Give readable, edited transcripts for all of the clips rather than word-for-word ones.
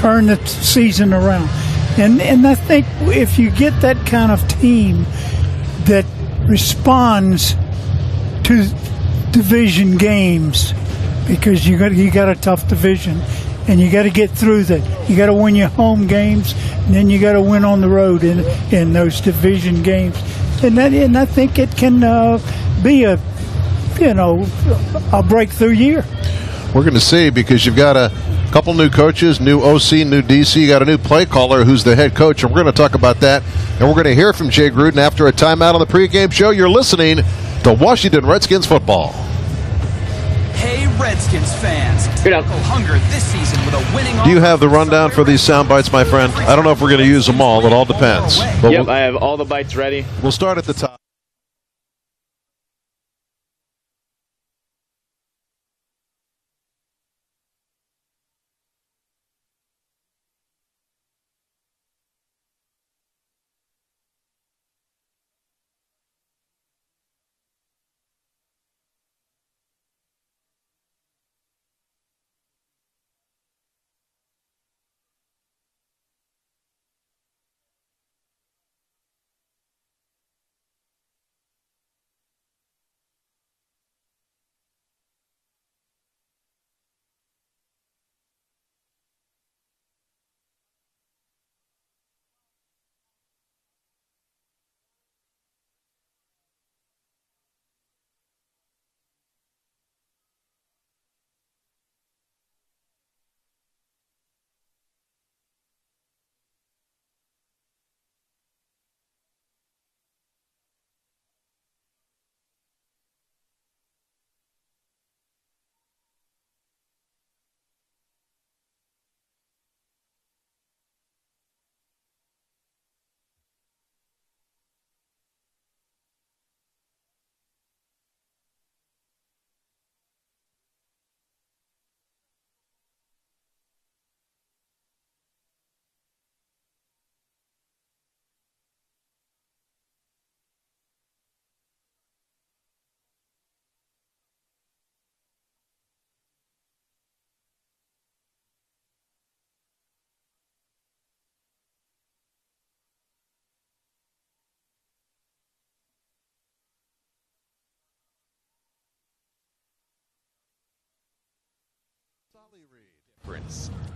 turn the season around. And I think if you get that kind of team that responds to division games, because you got a tough division, and you got to get through that. You got to win your home games, and then you got to win on the road in those division games. And I think it can be a breakthrough year. We're going to see, because you've got a couple new coaches, new OC, new DC. You got a new play caller who's the head coach, and we're going to talk about that. And we're going to hear from Jay Gruden after a timeout on the pregame show. You're listening to Washington Redskins football. Hey, Redskins fans. Hunger this season with a winning. Do you have the rundown for these sound bites, my friend? I don't know if we're going to use them all. It all depends. But yep, I have all the bites ready. We'll start at the top.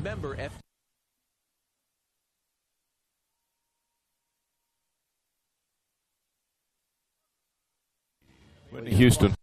Member F. Houston.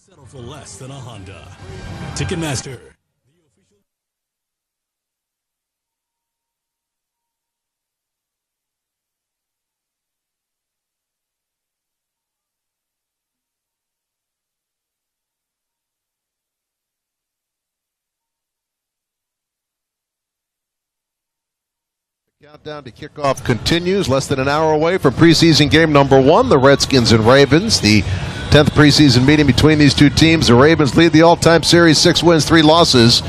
Settle for less than a Honda. Ticketmaster. Countdown to kickoff continues. Less than an hour away from preseason game number 1, the Redskins and Ravens. The 10th preseason meeting between these two teams. The Ravens lead the all-time series, 6 wins, 3 losses.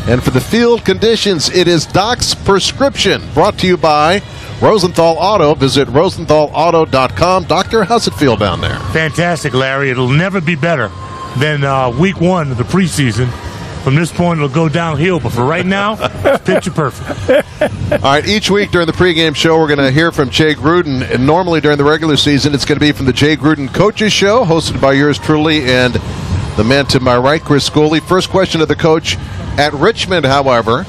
And for the field conditions, it is Doc's Prescription, brought to you by Rosenthal Auto. Visit rosenthalauto.com. Doctor, how's it feel down there? Fantastic, Larry. It'll never be better than week 1 of the preseason. From this point, it'll go downhill. But for right now, it's picture perfect. All right, each week during the pregame show, we're going to hear from Jay Gruden. And normally during the regular season, it's going to be from the Jay Gruden Coaches Show, hosted by yours truly and the man to my right, Chris Schooley. First question to the coach at Richmond, however,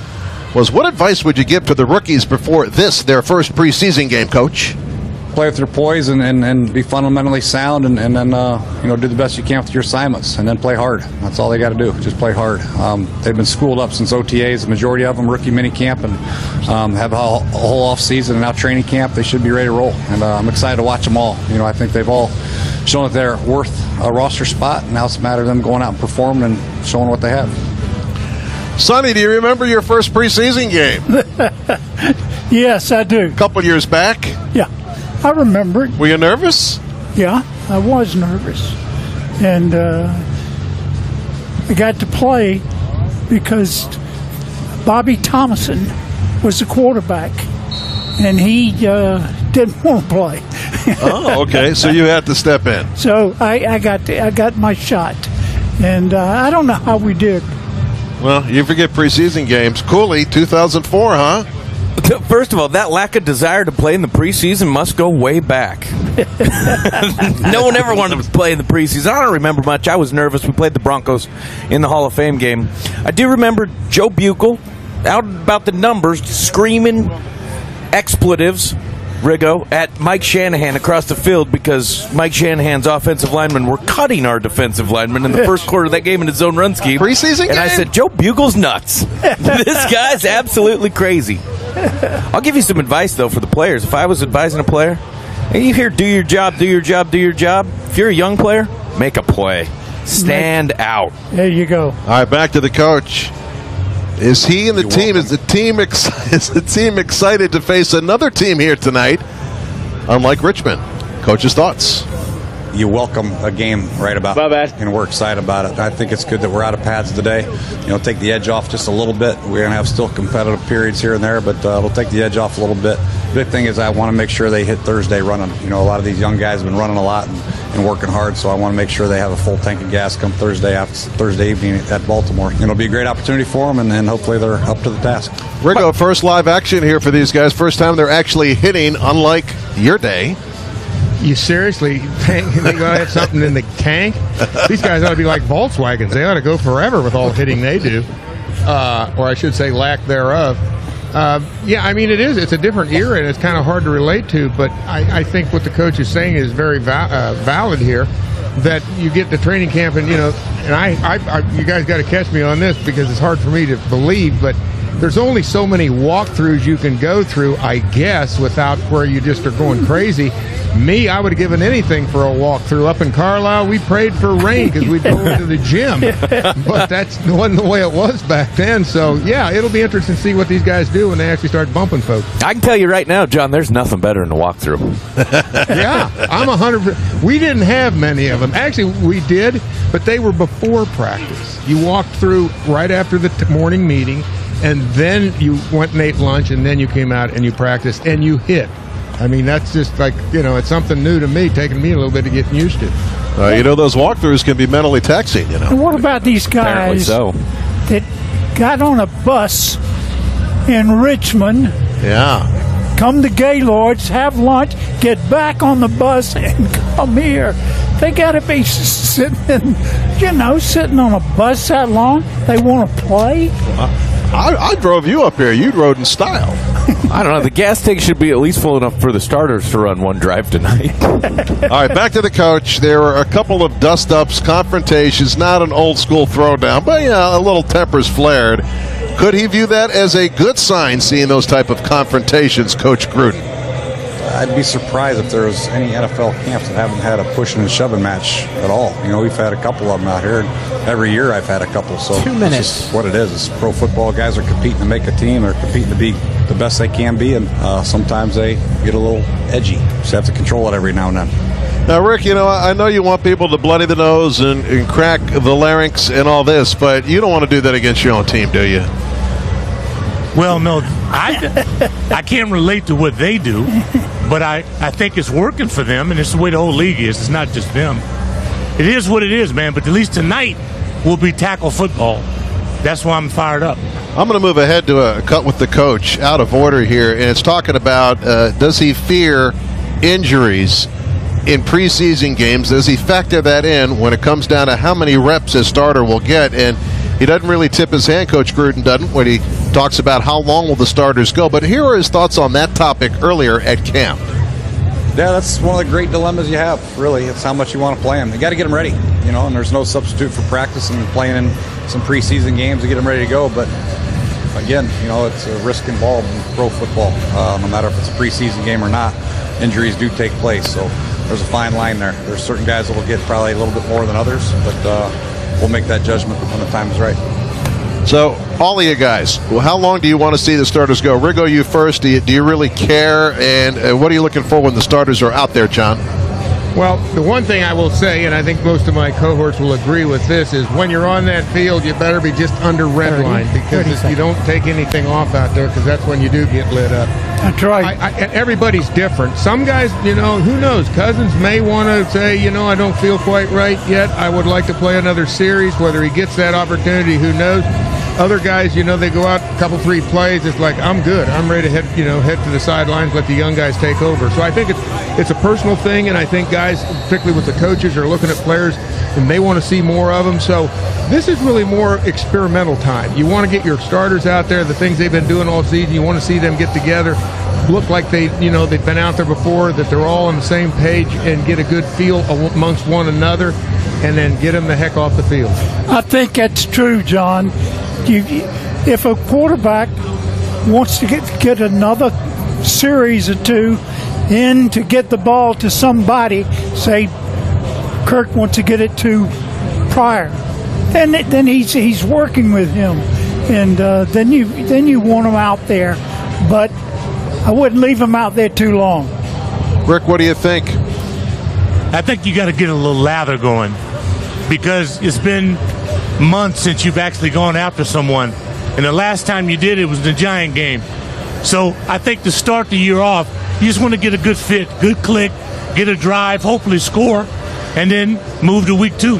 was what advice would you give to the rookies before their first preseason game, Coach? Play with your poise and be fundamentally sound and then do the best you can with your assignments and then play hard. That's all they got to do, just play hard. They've been schooled up since OTAs, the majority of them rookie minicamp, and have a whole off season and now training camp. They should be ready to roll, and I'm excited to watch them all. I think they've all shown that they're worth a roster spot. Now it's a matter of them going out and performing and showing what they have. Sonny, do you remember your first preseason game? Yes, I do. A couple years back? Yeah, I remember it. Were you nervous? Yeah, I was nervous. And I got to play because Bobby Thomason was the quarterback, and he didn't want to play. Oh, okay. So you had to step in. So I got my shot, and I don't know how we did. Well, you forget preseason games. Cooley, 2004, huh? First of all, that lack of desire to play in the preseason must go way back. No one ever wanted to play in the preseason. I don't remember much. I was nervous. We played the Broncos in the Hall of Fame game. I do remember Joe Buchel out about the numbers, screaming expletives, Riggo, at Mike Shanahan across the field because Mike Shanahan's offensive linemen were cutting our defensive linemen in the first quarter of that game in his zone run scheme. Preseason game? And I said, Joe Buchel's nuts. This guy's absolutely crazy. I'll give you some advice, though, for the players. If I was advising a player, and you hear do your job, do your job, do your job. If you're a young player, make a play. Stand out. There you go. All right, back to the coach. Is he and the team, is the team excited to face another team here tonight, unlike Richmond? Coach's thoughts. You welcome a game right about, and we're excited about it. I think it's good that we're out of pads today. Take the edge off just a little bit. We're going to have still competitive periods here and there, but it'll take the edge off a little bit. The big thing is I want to make sure they hit Thursday running. A lot of these young guys have been running a lot and working hard, so I want to make sure they have a full tank of gas come Thursday evening at Baltimore. It'll be a great opportunity for them, and hopefully they're up to the task. Riggo, first live action here for these guys. First time they're actually hitting, unlike your day. You seriously think they're going to have something in the tank? These guys ought to be like Volkswagens. They ought to go forever with all the hitting they do. Or I should say lack thereof. It is. It's a different era, and it's kind of hard to relate to. But I think what the coach is saying is very valid here, that you get to training camp, and, and you guys got to catch me on this because it's hard for me to believe, but there's only so many walkthroughs you can go through, I guess, without where you just are going crazy. Me, I would have given anything for a walkthrough. Up in Carlisle, we prayed for rain because we'd go into the gym. But that wasn't the way it was back then. So, yeah, it'll be interesting to see what these guys do when they actually start bumping folks. I can tell you right now, John, there's nothing better than a walkthrough. Yeah, I'm 100%. We didn't have many of them. Actually, we did, but they were before practice. You walked through right after the morning meeting, and then you went and ate lunch, and then you came out and you practiced, and you hit. I mean, that's just like, it's something new to me, taking me a little bit to get used to. Those walkthroughs can be mentally taxing, And what about these guys that got on a bus in Richmond? Yeah. Come to Gaylord's, have lunch, get back on the bus, and come here. They got to be sitting on a bus that long. They want to play. I drove you up here. You rode in style. I don't know. The gas tank should be at least full enough for the starters to run one drive tonight. All right, back to the coach. There were a couple of dust-ups, confrontations, not an old-school throwdown, but, a little tempers flared. Could he view that as a good sign, seeing those type of confrontations, Coach Gruden? I'd be surprised if there was any NFL camps that haven't had a pushing and shoving match at all. We've had a couple of them out here, and every year I've had a couple. So 2 minutes. It's what it is. It's pro football. Guys are competing to make a team. They're competing to be the best they can be, and sometimes they get a little edgy. Just have to control it every now and then. Now, Rick, I know you want people to bloody the nose and crack the larynx and all this, but you don't want to do that against your own team, do you? Well, no, I can't relate to what they do, but I think it's working for them, and it's the way the whole league is. It's not just them. It is what it is, man, but at least tonight will be tackle football. that's why I'm fired up. I'm going to move ahead to a cut with the coach, out of order here, and it's talking about does he fear injuries in preseason games? Does he factor that in when it comes down to how many reps his starter will get? And he doesn't really tip his hand, Coach Gruden doesn't, when he talks about how long will the starters go. But here are his thoughts on that topic earlier at camp. Yeah, that's one of the great dilemmas you have, really. It's how much you want to play them. You got to get them ready, and there's no substitute for practice and playing in some preseason games to get them ready to go. But again, it's a risk involved in pro football. No matter if it's a preseason game or not, injuries do take place. So there's a fine line there. There's certain guys that will get probably a little bit more than others, but we'll make that judgment when the time is right. So, all of you guys, well, how long do you want to see the starters go? Riggo, you first. Do you really care? And what are you looking for when the starters are out there, John? Well, the one thing I will say, and I think most of my cohorts will agree with this, is when you're on that field, you better be just under red line, because if you don't take anything off out there, because that's when you do get lit up. That's right. Everybody's different. Some guys, who knows? Cousins may want to say, I don't feel quite right yet. I would like to play another series. Whether he gets that opportunity, who knows? Other guys, they go out a couple, 3 plays. It's like, I'm good. I'm ready to head to the sidelines, let the young guys take over. So I think it's a personal thing, and I think guys, particularly with the coaches, are looking at players and they want to see more of them. So this is really more experimental time. You want to get your starters out there, the things they've been doing all season. You want to see them get together, look like they've been out there before, that they're all on the same page, and get a good feel amongst one another, and then get them the heck off the field. I think that's true, John. If a quarterback wants to get another series or 2 in to get the ball to somebody, say Kirk wants to get it to Pryor, then he's working with him, and then you want him out there, but I wouldn't leave him out there too long. Rick, what do you think? I think you got to get a little lather going, because it's been months since you've actually gone after someone, and the last time you did it was the Giant game. So I think to start the year off, you just want to get a good fit, good click, get a drive, hopefully score, and then move to week 2.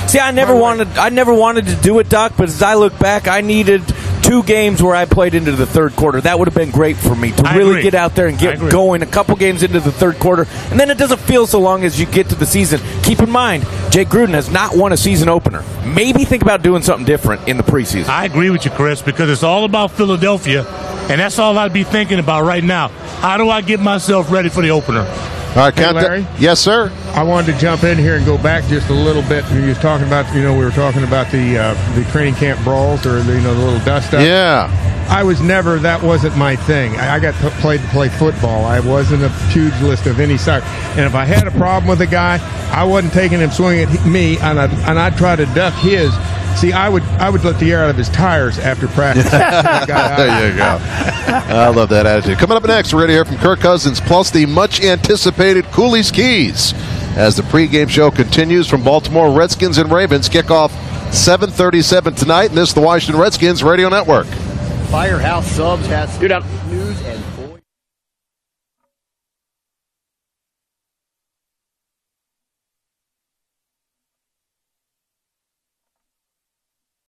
See, I never wanted to do it, Doc, but as I look back, I needed 2 games where I played into the third quarter. That would have been great for me to really get out there and get going a couple games into the third quarter. And then it doesn't feel so long as you get to the season. Keep in mind, Jake Gruden has not won a season opener. Maybe think about doing something different in the preseason. I agree with you, Chris, because it's all about Philadelphia, and that's all I'd be thinking about right now. How do I get myself ready for the opener? All right, hey, Larry? Yes, sir. I wanted to jump in here and go back just a little bit. You was talking about, we were talking about the training camp brawls, or the little dust up. Yeah. That wasn't my thing. I got to play football. I wasn't a pugilist of any sort. And if I had a problem with a guy, I wasn't taking him swinging at me, and I'd try to duck his. See, I would let the air out of his tires after practice. There you go. I love that attitude. Coming up next, we're going to hear from Kirk Cousins, plus the much-anticipated Cooley's Keys, as the pregame show continues from Baltimore. Redskins and Ravens kickoff 7:37 tonight, and this is the Washington Redskins Radio Network. Firehouse Subs has news and